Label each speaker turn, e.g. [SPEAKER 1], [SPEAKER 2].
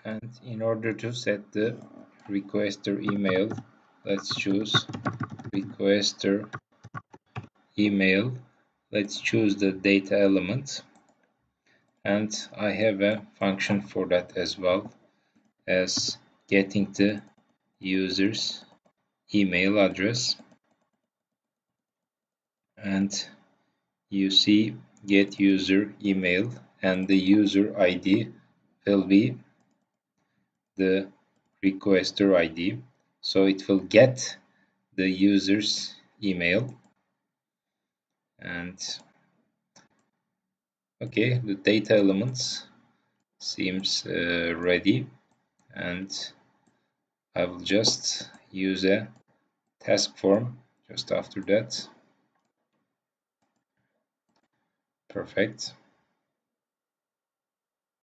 [SPEAKER 1] And in order to set the requester email, let's choose requester email. Let's choose the data element, and I have a function for that as well, as getting the user's email address. And you see get user email, and the user ID will be the requester ID, so it will get the user's email. And okay, the data elements seems ready, and I will just use a task form just after that. Perfect.